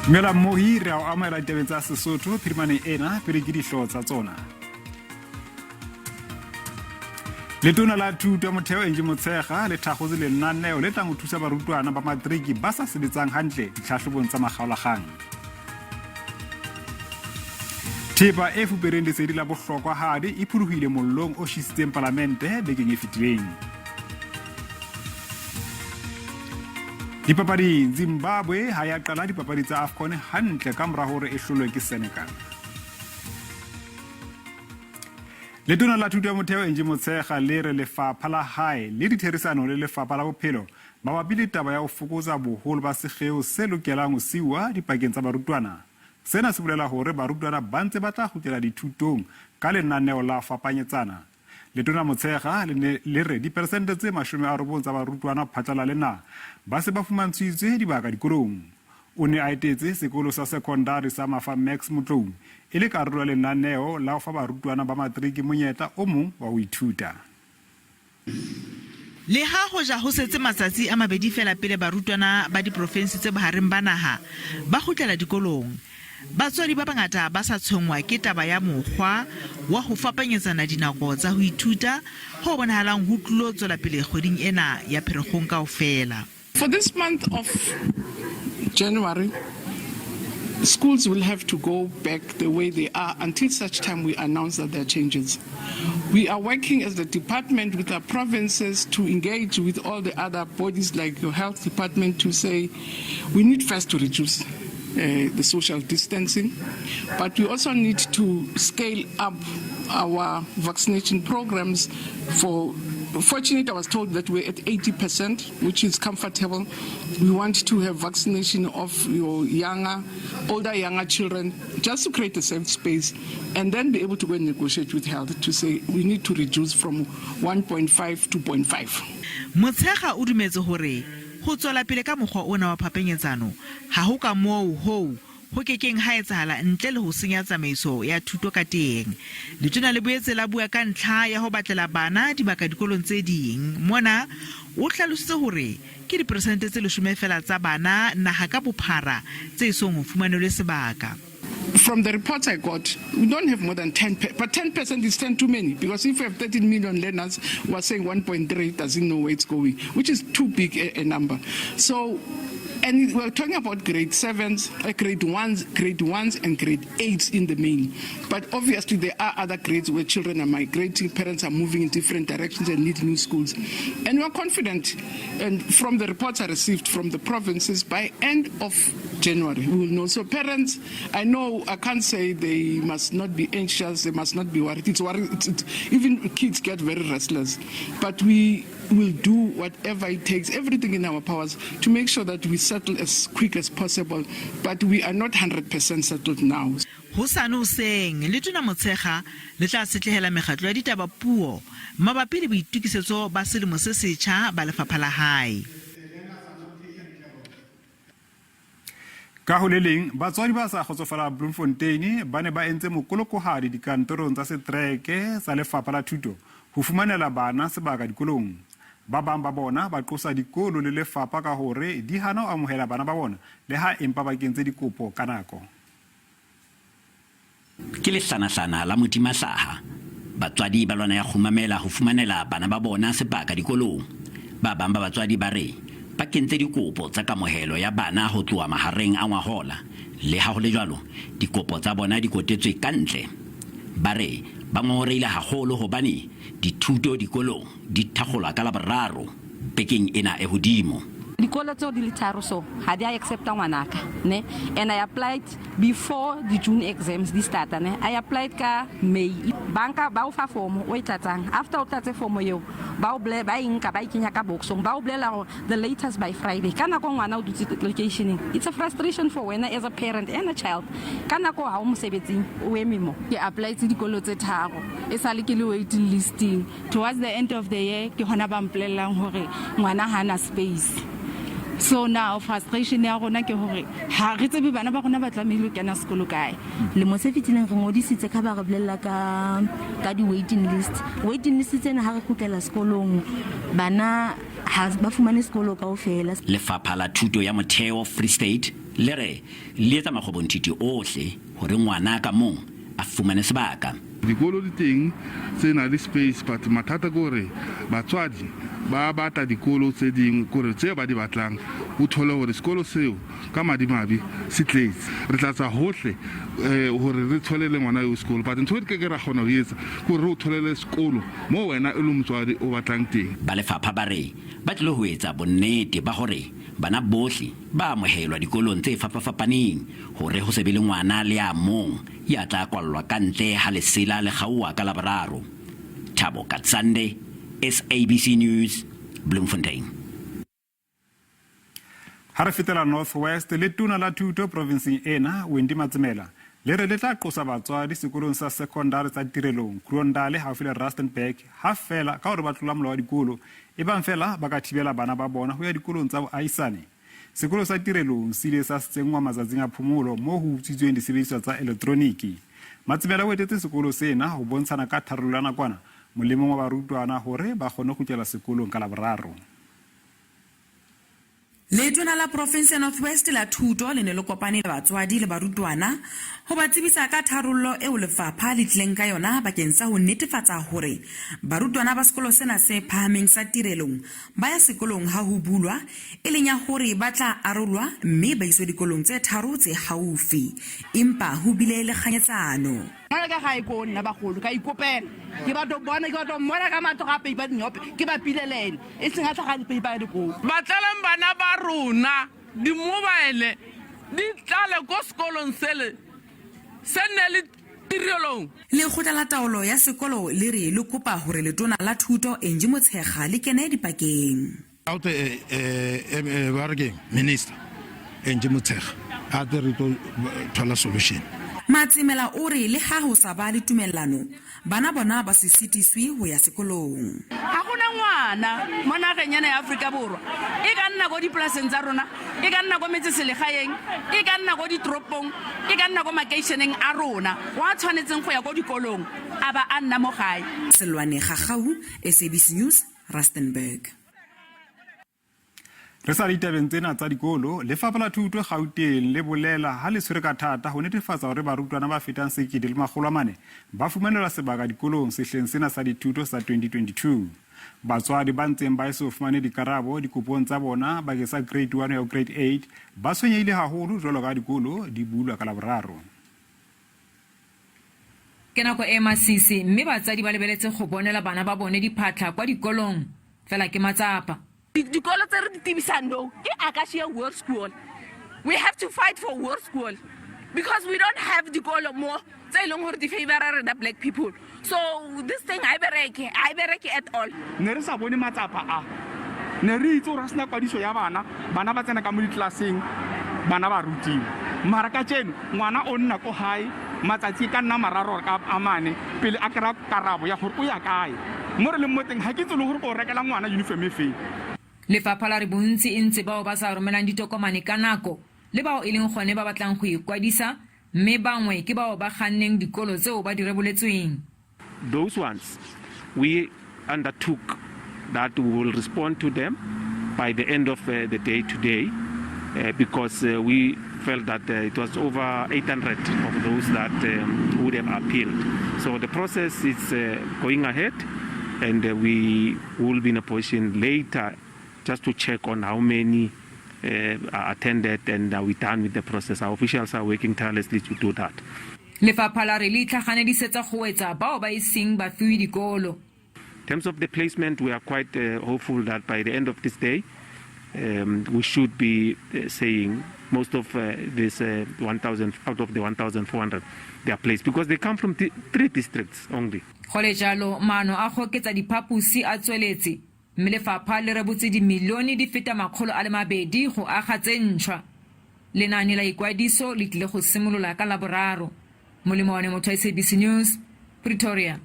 Mela mohi re a amela tabeng tsa Sesotho phirimane ena pele ke dihloho tsa tsona. Letona la thuto ya motheo Angie Motshekga le thakgotse lenaneo le tlang ho thusa barutwana ba matriki ba sa sebetsang hantle ditlhahlobong tsa makgaolakgang. Thepa e fupereng lesedi la bohlokwahadi e phuluhile mollong o shisitseng palamente bekeng e fetileng. Dipapading, Zimbabwe ha ya qala dipapadi tsa AFCON hantle ka mora hore e hlolwe ke Senegal. Letona la thuto ya motheo Angie Motshekga le re lefapha la hae le ditherisano le lefapha la bophelo mabapi le taba ya ho fokotsa boholo ba sekgeo se lokelang ho siwa dipakeng tsa barutwana. Sena se bolela hore barutwana ba ntse ba tla kgutlela dithutong ka lenaneo la fapanyetsana. Letona Motshekga le re diperesente tse 90 tsa barutwana phatlala lena ba se ba fumantshitswe dibaka dikolong. O ne a etetse sekolo sa secondary sa Mafa Max Motlou e le karolo ya lenaneo la ho fa barutwana ba matriki monyetla o mong wa ho ithuta. Le ha ho ja ho setse matsatsi a mabedi fela pele barutwana ba diprovinsi tse bohareng ba naha ba kgutlela dikolong, batswadi ba bangata ba sa tshwengwa ke taba ya mokgwa wa ho fapanyetsana dinako tsa ho ithuta ho bonahalang ho tlo tswela pele kgweding ena ya Pherekgong kaofela. For this month of January, schools will have to go back the way they are until such time we announce that there are changes. We are working as the department with our provinces to engage with all the other bodies like your health department to say we need first to reduce the social distancing, but we also need to scale up our vaccination programs. Fortunately, I was told that we're at 80%, which is comfortable. We want to have vaccination of your older children, just to create a safe space, and then be able to go and negotiate with health to say we need to reduce from 1.5 to 0.5. Motshekga o dumetse hore ho tswela pele ka mokgwa ona wa phapanyetsano ha ho ka moo ho kekeng ha etsahala ntle le ho senya tsamaiso ya thuto ka teng. Letona le boetse la bua ka ntlha ya ho batlela bana dibaka dikolong tse ding. Mona o hlalositse hore ke diperesente tse 10 fela tsa bana naha ka bophara tse song ho fumanelwe sebaka. From the reports I got, we don't have more than 10%, but 10% is 10 too many, because if we have 13 million learners who are saying 1.3 doesn't know where it's going, which is too big a number. So, and we're talking about grade 7s, grade 1s and grade 8s in the main. But obviously there are other grades where children are migrating, parents are moving in different directions and need new schools. And we're confident, and from the reports I received from the provinces, by end of January we will know. So parents, I know I can't say they must not be anxious, they must not be worried. Even kids get very restless. But we will do whatever it takes, everything in our powers, to make sure that we settle as quick as possible. But we are not 100% settled now. Hosano seng Letona Motshekga le tla setlehela mekgatlo ya ditaba puo mabapi le boitukisetso ba selemo se setjha ba lefapha la hae. Ka ho le leng batswadi ba sa kgotsofala Bloemfontein ba ne ba entse mokolokohadi dikantorong tsa setreke sa lefapha la thuto ho fumanela bana sebaka dikolong. Ba bang ba bona ba qosa dikolo le lefapha ka hore di hana ho amohela bana ba bona le ha empa ba kentse dikopo ka nako. Ke lesana la motimahlaha batswadi ba lona ya khumamela ho fumanela bana ba bona sebaka dikolong. Ba bang ba batswadi ba re ba kentse dikopo tsa kamohelo ya bana ho tloha mahareng a ngwahola, le ha ho le jwalo dikopo tsa bona di kotetswe kantle. Ba re ba ngoreile haholo hobane dithuto dikolong di thakgolwa ka Laboraro bekeng ena e hodimo. Dikolo tseo di le tharo so ha di accepta ngwanaka ne, and I applied before the June exams di starta ne. I applied ka May. Banka ba o fa form o itlatsang, after o tlatse form eo ba o ble ba inka ba ikenya ka boxong ba o blela the latest by Friday kana ko ngwana o dutse locationing. It's a frustration for when as a parent and a child kana ko ha o mosebetsing o emimo. Ke applied dikolo tse tharo e sale ke le waiting listing. Towards the end of the year ke hona ba mplelang hore ngwana hana space. So now frustration ya rona ke hore ha re tsebe bana ba rona ba tlamehile ke na sekolo kae. Le mo se fitileng re ngodisitse ka ba re bolella ka di waiting list tsena ha re kgutlela sekolong bana ha ba fumane sekolo kaofela. Lefapha la Thuto ya Motheo Free State le re le etsa makgobonthithi ohle hore ngwana ka mong a fumane sebaka. Dikolo di teng tse na le space but mathata gore batswadi ba bata dikolo tse ding gore tse ba di batlang o thole gore sekolo seo ka madimabe se tletse re tlatsa hohle gore re tholele ngwana yo sekolo but ntho di ke ra gona ho etsa gore o tholele sekolo mo wena e le motswadi o batlang teng. Ba lefapha ba re ba tlile ho etsa bonnete ba hore bana bohle ba amohelwa dikolong tse fapafapaneng hore ho se be le ngwana le a mong ya tla kwallwa ka ntle ha lesela le kgaoha ka Laboraro. Thabo Katsande, SABC News, Bloemfontein. Ha re fetela North West le tona la thuto provinceng ena Wendy Matsemela le re le tla qosa batswadi sekolong sa secondary sa Tirelong Kroondale haufi le Rustenburg ha fela ka hore ba tlola molao wa dikolo e bang fela ba ka thibela bana ba bona ho ya dikolong tsa boahisane. Sekolo sa Tirelong se ile sa tsengwa matsatsing a phomolo mo ho utswitsweng disebediswa tsa elektroniki. Matsemela o etetse sekolo sena ho bontshana ka tharollo ya nakwana molemong wa barutwana hore ba kgone go tswela sekolong ka Laboraro. Letona la province North West la thuto le ne le kopane le batswadi le barutwana ho ba tsebisa ka tharollo eo lefapha le tleng ka yona bakeng sa ho netefatsa hore barutwana ba sekolo sena se phahameng sa Tirelong ba ya sekolong ha ho bulwa e leng ya hore ba tla arolwa mme ba iswe dikolong tse tharo tse haufi empa ho bile le kganyetsano. Ka ga iko nna bagolo ka ikopela ke ba to bona ke ba to mona ka matlo ga peipa dinyope ke ba pilelene e seng ga tla ga peipa di go batlalang bana ba rona di mobile di tlale ko sekolong sele sene le Tirelong. Le khotla la taolo ya sekolo le re le kopa hore letona la thuto Angie Motshekga le kene dipakeng. Out bargeng minister Angie Motshekga a re to thola solution. Matsemela o re le ha ho sa ba le tumellano bana bona ba se sitiswi ho ya sekolong. Ha gona ngwana mona ga nyane ya Afrika Borwa e ka nna go diplaseng tsa rona e ka nna go metseselegaeng e ka nna go ditropong e ka nna go makeisheneng a rona wa tshwanetseng go ya go dikolong aba a nna mo gae. Selwane Gagau, SABC News, Rustenburg. Re sa ditabeng tsena tsa dikolo lefapha la thuto Gauteng le bolela ha le tshwere ka thata ho netefatsa hore barutwana ba fetang 1,400 ba fumanelwa sebaka dikolong sehleng sena sa dithuto sa 2022. Batswadi ba ntseng ba eso fumane dikarabo dikopong tsa bona bakeng sa grade 1 ya grade 8 ba tshwenyehile haholo jwalo ka dikolo di bulwa ka Laboraro. Ke nako e masisi mme batsadi ba lebeletse go bonela bana ba bone diphatla kwa dikolong fela ke matsapa. Dikolo tse re di tibisang no ke Acacia World School. We have to fight for World School because we don't have dikolo more tse ileng hore di favor the black people. So this thing I bereke at all. Ne re sa bone matsapa a ne re itse ra sna kwadiso ya bana ba tsena ka mo ditlaseng bana ba rutiwa mara ka tseno ngwana o nna ko hae matsatsi ka nna mararo ka amane pele a kra karabo ya gore o ya kae mo re le moteng ha ke tsolo gore go rekela ngwana uniform e fe. Lefapha la re bontsi ntse bao ba sa romelang ditokomane ka nako le bao e leng gone ba batlang go ikwadisa mme bangwe ke bao ba ganneng dikolo tseo ba di reboletsweng. Those ones we undertook that we will respond to them by the end of the day today because we felt that it was over 800 of those that would have appealed. So the process is going ahead and we will be in a position later just to check on how many are attended and are we done with the process. Our officials are working tirelessly to do that. Lefapha la re le tlhaganedisetsa go etsa bao ba iseng ba fiwe dikolo. In terms of the placement, we are quite hopeful that by the end of this day, we should be saying most of this 1,000 out of the 1,400 they are placed because they come from 3 districts only. Gole jalo maano a go ketsa diphapusi a tsweletse mme lefapha le rebotse dimilione di feta 200 go aga tsentšhwa. Lenane la ikwadiso le tlile go simolola ka Laboraro. Molemo wa motho wa SABC News, Pretoria.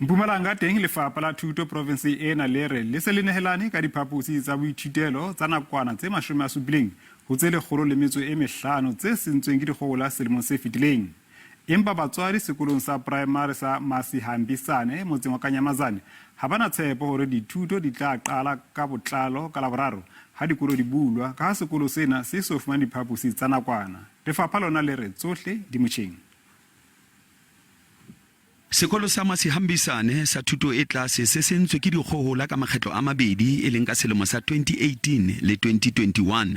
Mpumalanga teng lefapha la thuto province ena le re le se le nehelane ka diphapusi tsa boithutelo tsa nakwana tse 70 ho tse 105 tse sentsweng ke dikgogola selemong se fetileng. empa batswadi sekolong sa primary sa Masihambisane motseng wa Kanyamazane ha bana tshepo hore dithuto di tla qala ka botlalo ka Laboraro ha dikolo di bulwa ka ha sekolo sena se so fumana diphaposi tsa nakwana. Lefapha lona le re tsohle di motjheng. Sekolo sa Masihambisane sa thuto e tlase se sentswe ke dikgohola ka makgetlo a mabedi e leng ka selemo sa 2018 le 2021.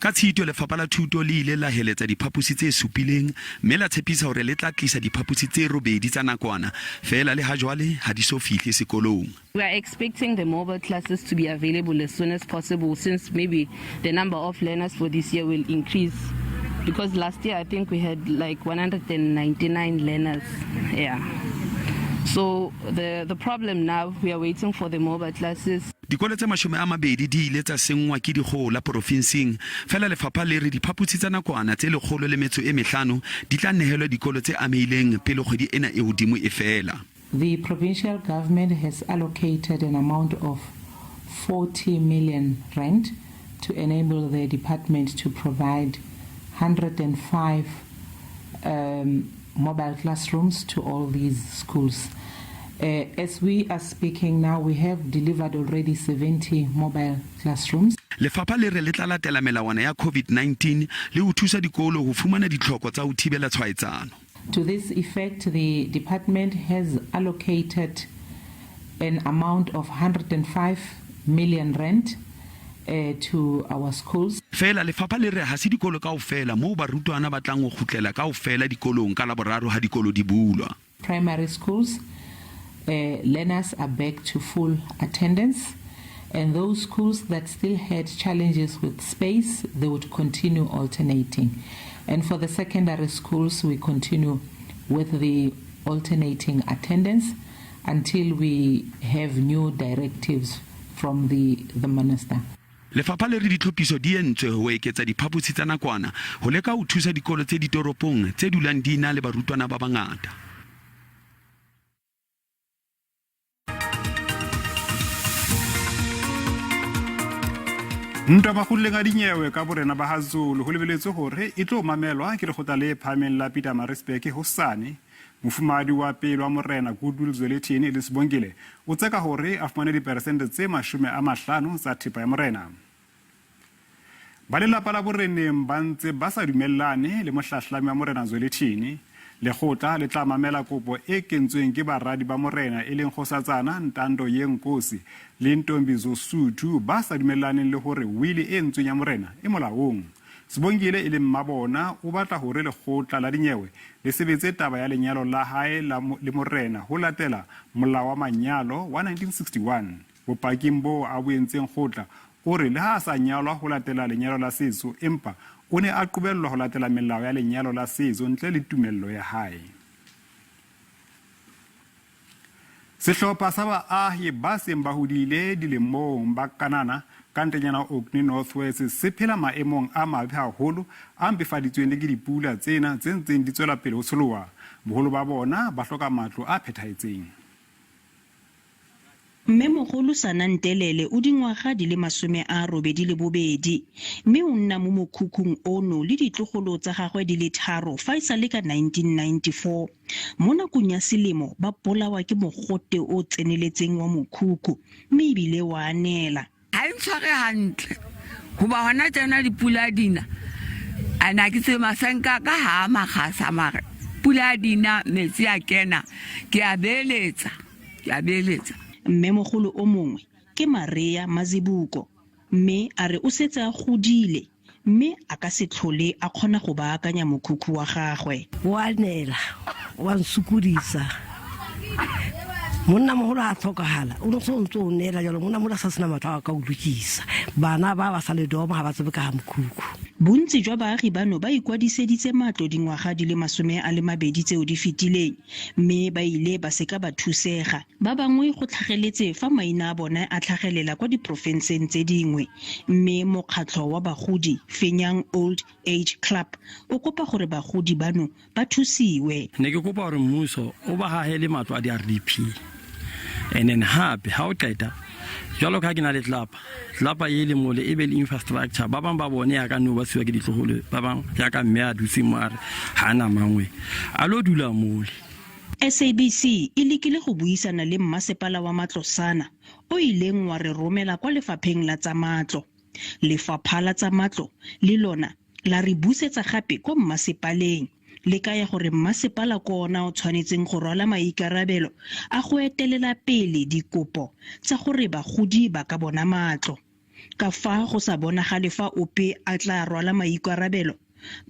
Ka Tshitwe Lefapha la Thuto le ile la heletsa diphaposi tse supileng mme la tshepisa hore le tla tlisa diphaposi tse robedi tsa nakwana fela le ha jwale ha di so fihle sekolong. We are expecting the mobile classes to be available as soon as possible, since maybe the number of learners for this year will increase. Because last year I think we had like 199 learners. Yeah. So the problem now, we are waiting for the mobile classes. Dikolo tse 20 di ile tsa sengwa ke dikgohola provinseng fela lefapha le re diphaposi tsa nakwana tse 105 di tla nehelwa dikolo tse ameileng pele kgwedi ena e hodimo e fela. The provincial government has allocated an amount of 40 million rand to enable the department to provide 105 mobile classrooms to all these schools. As we are speaking now, we have delivered already 70 mobile classrooms. Lefapha le re le tla latela melawana ya COVID-19 le ho thusa dikolo ho fumana ditlhoko tsa ho thibela tshwaetsano. To this effect, the department has allocated an amount of 105 million rand to our schools. Fela lefapha le re ha se dikolo kaofela moo barutwana ba tlang ho khutlela kaofela dikolong ka Laboraro ha dikolo di bulwa. Primary schools, learners are back to full attendance, and those schools that still had challenges with space, they would continue alternating. And for the secondary schools, we continue with the alternating attendance until we have new directives from the minister. Lefapha le re ditlhophiso di entswe ho eketsa diphaposi tsa nakwana ho leka ho thusa dikolo tse ditoropong tse dulang di na le barutwana ba bangata. Ntwa makguleng a dinyewe ka borena ba Hazulu ho lebeletswe hore e tlo mamelwa ke lekgotla le phameng la Pietermaritzburg hosane. Mofumadi wa pele wa morena Goodwill Zwelithini le Sibongile o tseka hore a fumane diperesente tse 50 tsa thepa ya morena. Ba lelapa la boreneng ba ntse ba sa dumellane le mohlahlami wa morena Zwelithini. Lekgotla le tla mamela kopo e kentsweng ke baradi ba morena e leng Kgosatsana Ntando Yenkosi le Ntombizo Suthu ba sa dumellaneng le hore wili e ntsweng ya morena e molaong. Sibongile e le mmabona o batla hore lekgotla la dinyewe le sebetse taba ya lenyalo la hae le morena ho latela molao wa manyalo wa 1961. Bopaking bo a boentseng kgotla o re le ha sa nyalwa ho latela lenyalo la setso empa o ne a qobellwa ho latela melao ya lenyalo la setso ntle le tumello ya hae. Sehlopha sa baahi ba seng ba hodile dilemong ba kanana kantenyana Orkney Northwest se phela maemong a mabe haholo a mpefaditsweng le ke dipula tsena tse ntseng di tswela pele ho tsholoha. Boholo ba bona ba hloka matlo a phethahetseng. Mmemogolo Sanantelele o dingwaga di le 82 mme o nna mo mokhukhung ono le ditlogolo tsa gagwe di le 3 fa isa le ka 1994. Mo nakong ya selemo ba bolawa ke mogote o tseneletseng wa mokhukhu mme ebile wa anela. Ha ntshware hantle go ba hona tsena dipula dina ana ke se masenka ka ha magasa mare pula dina metsi a kena ke a beeletsa Mmemogolo o mongwe ke Maria Mazibuko mme a re o setse a godile mme a ka se tlhole a kgona go baakanya mokhukhu wa gagwe. Wa nela wa nsukudisa monna mogolo a tlhokagala o ntse o ntse o nela jalo monna mo sa sena matla ka o lokisa bana ba sa le doma ga ba tsebe ka mokhukhu. Bontsi jwa baagi bano ba ikwadiseditse matlo dingwaga di le 20 tseo di fetileng mme ba ile ba seka ba thusega. Ba bangwe go tlhageletse fa maina a bona a tlhagelela kwa diprofenseng tse dingwe mme mokgatlho wa bagodi Fenyang Old Age Club o kopa gore bagodi bano ba thusiwe. Ne ke kopa gore mmuso o ba hahele matlo a di-RDP and then hape ha o qeta jalo ka ke na le tlapa e le mole e be le infrastructure ba bang ba bone ya ka no ba siwa ke ditlogolo ba bang ya ka mme a dutse mo are ha na mangwe a lo dula mole. SABC e lekile go buisana le mmasepala wa Matlosana o ileng wa re romela kwa lefapheng la tsa matlo. Lefapha la tsa matlo le lona la re busetsa gape ko mmasepaleng le kaya gore mmasepala ko ona o tshwanetseng go rwala maikarabelo a go etelela pele dikopo tsa gore bagodi ba ka bona matlo. Ka fa go sa bonagale fa ope a tla rwala maikarabelo,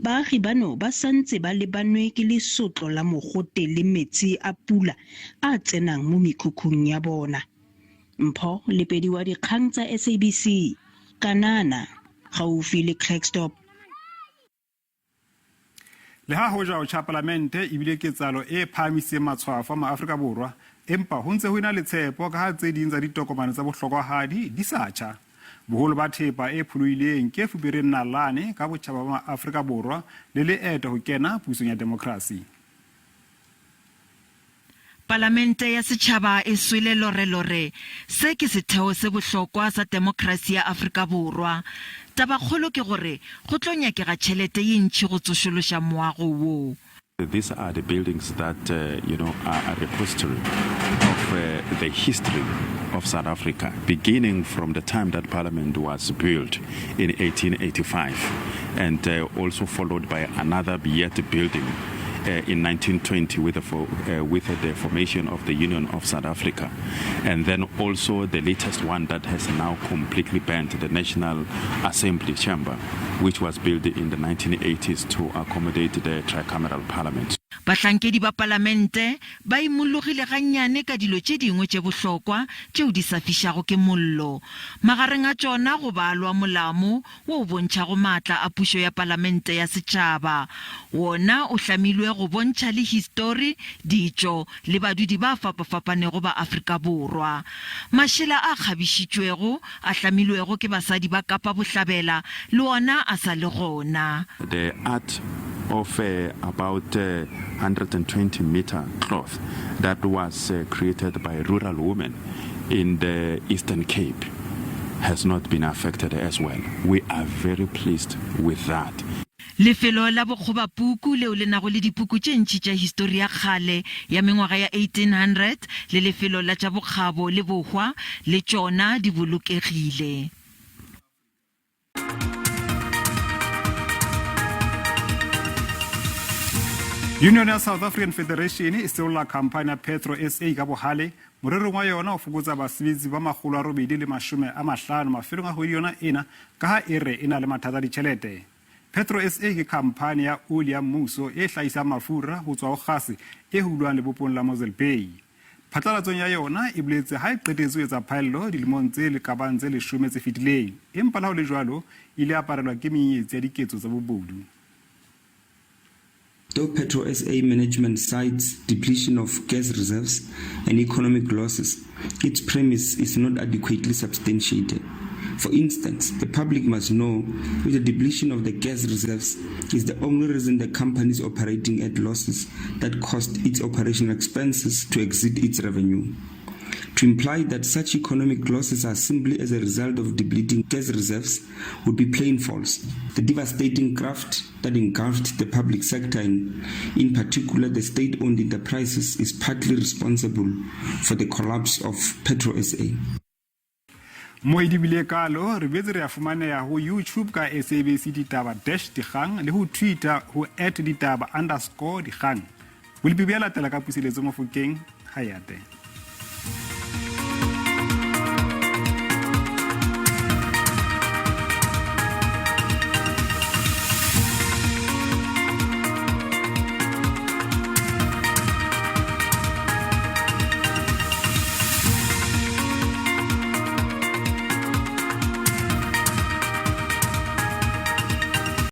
baagi bano ba santse ba lebanwe ke lesotlo la mogote le metsi a pula a tsenang mo mekhukhung ya bona. Mpho Lepedi wa dikgang tsa SABC, Kanana, gaufi le Klerksdorp. Le ha hoja o cha parlamente ibile ke tsalo e phamiseng matshwafo ma Afrika Borwa empa ho ntse ho ina le tshepo ka ha tse ding tsa ditokomane tsa bohlokwahadi di sa tjha. Boholo ba thepa e phuluileng ke fubere nalane ka botjhaba ba Afrika Borwa le leeto ho kena pusong ya demokrasi. Parlamente ya setšhaba e swele lore se ke setheo se bohlokwa sa demokrasi ya Afrika Borwa. Taba kgolo ke gore go tlo nyakega tšhelete ye ntši go tsošološa moago wo. These are the buildings that are a repository of the history of South Africa, beginning from the time that Parliament was built in 1885, and also followed by another yet building in 1920 with the formation of the Union of South Africa, and then also the latest one that has now completely burnt, the National Assembly Chamber, which was built in the 1980s to accommodate the tricameral parliament. Bahlankedi ba parlamente ba imollogile gannyane ka dilo tše dingwe tše bohlokwa tšeo di sa fišago ke mollo. Magareng a tšona go balwa molamo wo o bontšhago maatla a pušo ya parlamente ya setšhaba. Wona o hlamilwe go bontšha le histori, ditšo le badudi ba fapafapanego ba Afrika Borwa. Mašela a kgabišitšwego a hlamilwego ke basadi ba Kapa Bohlabela le ona a sa le gona. The art of about 120-meter cloth that was created by rural women in the Eastern Cape has not been affected as well. We are very pleased with that. Lefelo la bokgobapuku leo le nago le dipuku tše ntši tša histori ya kgale ya mengwaga ya 1800 le lefelo la tša bokgabo le bohwa le tšona di bolokegile. Union ya South African Federation e seola kampane ya Petro SA ka bohale morerong wa yona o fokotsa basebetsi ba 850 mafelong a hwedi yona ena ka ha e re e na le mathata a ditšhelete. Petro SA ke kampane ya oli ya mmuso e hlahisang mafura ho tswa ho gase e hulwang lebopong la Mosel Bay. Phatlalatsong ya yona e boletse ha e qetetse ho etsa phaello dilemong tse le kabang tse 10 tse fetileng empa la ho le jwalo ile aparelwa ke menyetsi ya diketso tsa bobodu. Though Petro SA management cites depletion of gas reserves and economic losses, its premise is not adequately substantiated. For instance, the public must know that the depletion of the gas reserves is the only reason the company is operating at losses that cost its operational expenses to exceed its revenue. To imply that such economic losses are simply as a result of depleting gas reserves would be plain false. The devastating graft that engulfed the public sector, in particular the state-owned enterprises, is partly responsible for the collapse of Petro SA. Moedi Bilekalo re betse re a fumaneha ho YouTube ka SABC ditaba -dikgang le ho Twitter ho @ditaba_dikgang. Bulepi bja latela ka puseletso mo Fokeng. Hayate.